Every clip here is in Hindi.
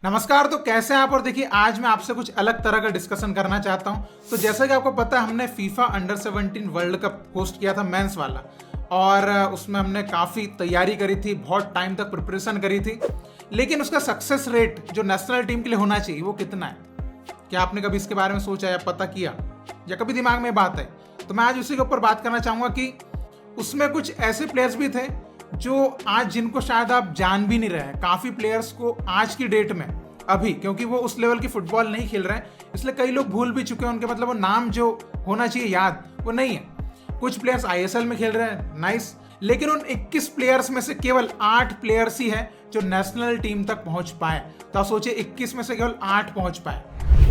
नमस्कार। तो कैसे हैं आप। और देखिए आज मैं आपसे कुछ अलग तरह का डिस्कशन करना चाहता हूं। तो जैसा कि आपको पता है हमने FIFA under 17 world cup host किया था मेंस वाला, और उसमें हमने काफ़ी तैयारी करी थी, बहुत टाइम तक प्रिपरेशन करी थी। लेकिन उसका सक्सेस रेट जो नेशनल टीम के लिए होना चाहिए वो कितना है? क्या आपने कभी इसके बारे में सोचा या पता किया या कभी दिमाग में बात है? तो मैं आज उसी के ऊपर बात करना चाहूँगा कि उसमें कुछ ऐसे प्लेयर्स भी थे जो आज जिनको शायद आप जान भी नहीं रहे हैं। काफ़ी प्लेयर्स को आज की डेट में अभी, क्योंकि वो उस लेवल की फुटबॉल नहीं खेल रहे हैं, इसलिए कई लोग भूल भी चुके हैं उनके, मतलब वो नाम जो होना चाहिए याद वो नहीं है। कुछ प्लेयर्स आईएसएल में खेल रहे हैं, नाइस, लेकिन उन 21 प्लेयर्स में से केवल 8 प्लेयर्स ही हैं जो नेशनल टीम तक पहुंच पाए। तो आप सोचिए 21 में से केवल 8 पहुंच पाए,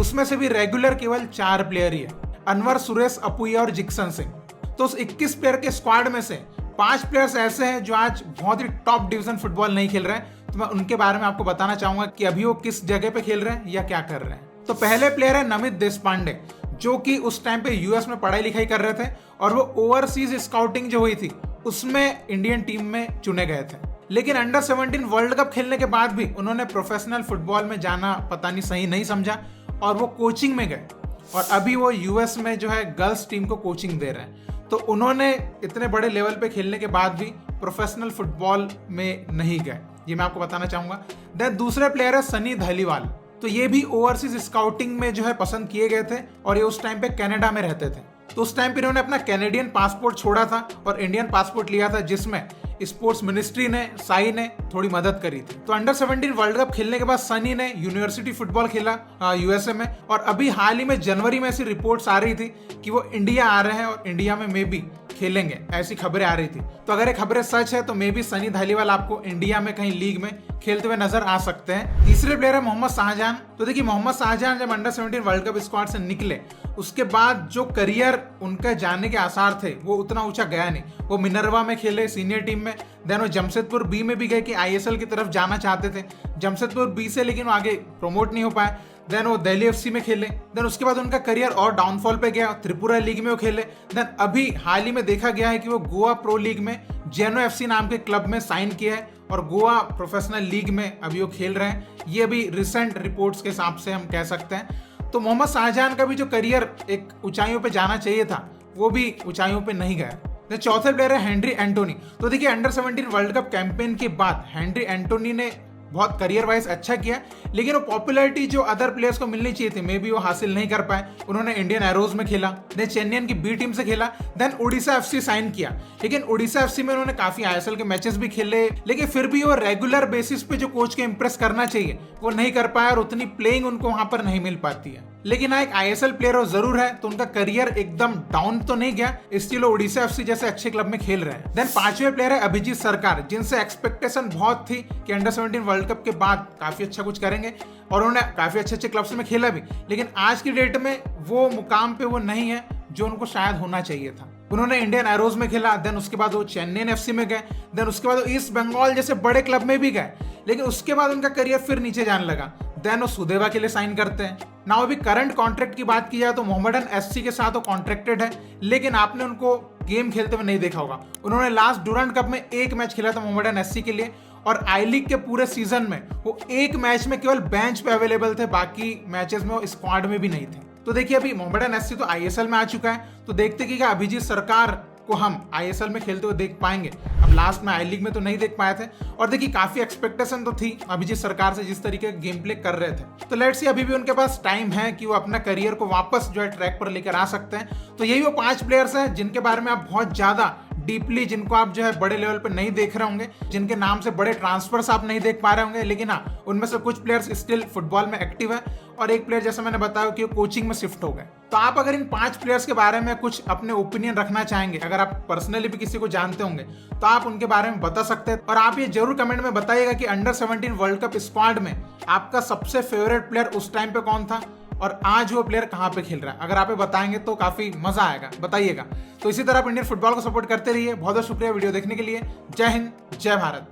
उसमें से भी रेगुलर केवल 4 प्लेयर ही है, अनवर, सुरेश, अपुया और जिक्सन सिंह। तो उस 21 प्लेयर के स्क्वाड में से 5 प्लेयर्स ऐसे हैं जो आज बहुत ही टॉप डिवीजन फुटबॉल नहीं खेल रहे हैं। तो मैं उनके बारे में आपको बताना चाहूंगा कि अभी वो किस जगह पे खेल रहे हैं या क्या कर रहे हैं। तो पहले प्लेयर है नमित देशपांडे, जो कि उस टाइम पे यूएस में पढ़ाई लिखाई कर रहे थे और वो ओवरसीज स्काउटिंग जो हुई थी उसमें इंडियन टीम में चुने गए थे। लेकिन अंडर 17 वर्ल्ड कप खेलने के बाद भी उन्होंने प्रोफेशनल फुटबॉल में जाना पता नहीं सही नहीं समझा और वो कोचिंग में गए, और अभी वो यूएस में जो है गर्ल्स टीम को कोचिंग दे रहे हैं। तो उन्होंने इतने बड़े लेवल पे खेलने के बाद भी प्रोफेशनल फुटबॉल में नहीं गए, ये मैं आपको बताना चाहूंगा। देन दूसरे प्लेयर है सनी धालीवाल। तो ये भी ओवरसीज स्काउटिंग में जो है पसंद किए गए थे और ये उस टाइम पे कनाडा में रहते थे। तो उस टाइम पे इन्होंने अपना कैनेडियन पासपोर्ट छोड़ा था और इंडियन पासपोर्ट लिया था, जिसमें स्पोर्ट्स मिनिस्ट्री ने, साई ने थोड़ी मदद करी थी। तो अंडर 17 वर्ल्ड कप खेलने के बाद सनी ने यूनिवर्सिटी फुटबॉल खेला यूएसए में, और अभी हाल ही में जनवरी में ऐसी रिपोर्ट्स आ रही थी कि वो इंडिया आ रहे हैं और इंडिया में मे बी खेलेंगे, ऐसी खबरें आ रही थी। तो अगर ये खबरें सच है तो मे बी सनी धालीवाल आपको इंडिया में कहीं लीग में खेलते हुए नजर आ सकते हैं। तीसरे प्लेयर है मोहम्मद शाहजहां। तो देखिए मोहम्मद शाहजहां जब अंडर 17 वर्ल्ड कप स्क्वाड से निकले उसके बाद जो करियर उनका जाने के आसार थे वो उतना ऊंचा गया नहीं। वो मिनर्वा में खेले सीनियर टीम में, देन वो जमशेदपुर बी में भी गए कि आईएसएल की तरफ जाना चाहते थे, जमशेदपुर बी से, लेकिन वो आगे प्रमोट नहीं हो पाए। देन वो दिल्ली एफसी में खेले, देन उसके बाद उनका करियर और डाउनफॉल पे गया, त्रिपुरा लीग में वो खेले। देन अभी हाल ही में देखा गया है कि वो गोवा प्रो लीग में जेनो एफसी नाम के क्लब में साइन किया है और गोवा प्रोफेशनल लीग में अभी वो खेल रहे हैं। ये अभी रिसेंट रिपोर्ट्स के हिसाब से हम कह सकते हैं। तो मोहम्मद शाहजहां का भी जो करियर एक ऊंचाइयों पे जाना चाहिए था वो भी ऊंचाइयों पे नहीं गया। चौथे प्लेयर है हेनरी एंटोनी। तो देखिए अंडर 17 वर्ल्ड कप कैंपेन के बाद हेनरी एंटोनी ने बहुत करियर वाइज अच्छा किया, लेकिन वो पॉपुलैरिटी जो अदर प्लेयर्स को मिलनी चाहिए थी मे बी वो हासिल नहीं कर पाए। उन्होंने इंडियन एरोज में खेला, देन चेन्नईयन की बी टीम से खेला, देन उड़ीसा एफसी साइन किया। लेकिन उड़ीसा एफसी में उन्होंने काफी आईएसएल के मैचेस भी खेले, लेकिन फिर भी वो रेगुलर बेसिस पे जो कोच के इंप्रेस करना चाहिए वो नहीं कर पाया और उतनी प्लेइंग उनको वहां पर नहीं मिल पाती है। लेकिन एक आईएसएल प्लेयर और जरूर है, तो उनका करियर एकदम डाउन तो नहीं गया, इसलिए उड़ीसा एफसी जैसे अच्छे क्लब में खेल रहे हैं। देन पांचवें प्लेयर है अभिजीत सरकार, जिनसे एक्सपेक्टेशन बहुत थी कि अंडर 17 वर्ल्ड कप के बाद काफी अच्छा कुछ करेंगे और उन्होंने काफी अच्छे अच्छे क्लब्स में खेला भी, लेकिन आज की डेट में वो मुकाम पे वो नहीं है जो उनको शायद होना चाहिए था। उन्होंने इंडियन एरोज में खेला, देन उसके बाद वो चेन्नईयन एफसी में गए, देन उसके बाद वो ईस्ट बंगाल जैसे बड़े क्लब में भी गए, लेकिन उसके बाद उनका करियर फिर नीचे जाने लगा। देन वो सुदेवा के लिए साइन करते हैं ना। अभी करंट कॉन्ट्रैक्ट की बात की जाए तो मोहम्मडन एससी के साथ वो कॉन्ट्रैक्टेड है, लेकिन आपने उनको गेम खेलते हुए नहीं देखा होगा। उन्होंने लास्ट डूरांड कप में एक मैच खेला था मोहम्मडन एससी के लिए, और आई लीग के पूरे सीजन में वो एक मैच में केवल बेंच पे अवेलेबल थे, बाकी मैचेस में वो स्क्वाड में भी नहीं थे। तो देखिए अभी मोहम्मडन एससी तो आईएसएल में आ चुका है, तो देखते कि क्या अभिजीत सरकार को हम आईएसएल में खेलते हुए देख पाएंगे। अब लास्ट में आई लीग में तो नहीं देख पाए थे, और देखिए काफी एक्सपेक्टेशन तो थी अभिजीत सरकार से जिस तरीके गेम प्ले कर रहे थे। तो लेट्स सी अभी भी उनके पास टाइम है कि वो अपना करियर को वापस जो है ट्रैक पर लेकर आ सकते हैं। तो यही वो 5 प्लेयर्स हैं जिनके बारे में आप बहुत ज्यादा डीपली, जिनको आप जो है बड़े लेवल पे नहीं देख रहे होंगे, जिनके नाम से बड़े ट्रांसफर्स आप नहीं देख पा रहे होंगे, लेकिन हाँ उनमें से कुछ प्लेयर्स स्टिल फुटबॉल में एक्टिव है और एक प्लेयर जैसे मैंने बताया कि वो कोचिंग में शिफ्ट हो गए। तो आप अगर इन 5 प्लेयर्स के बारे में कुछ अपने ओपिनियन रखना चाहेंगे, अगर आप पर्सनली भी किसी को जानते होंगे तो आप उनके बारे में बता सकते हैं। और आप ये जरूर कमेंट में बताइएगा कि अंडर 17 वर्ल्ड कप स्क्वाड में आपका सबसे फेवरेट प्लेयर उस टाइम पे कौन था और आज वो प्लेयर कहाँ पे खेल रहा है। अगर आप ये बताएंगे तो काफी मजा आएगा, बताइएगा। तो इसी तरह आप इंडियन फुटबॉल को सपोर्ट करते रहिए। बहुत बहुत शुक्रिया वीडियो देखने के लिए। जय हिंद, जय भारत।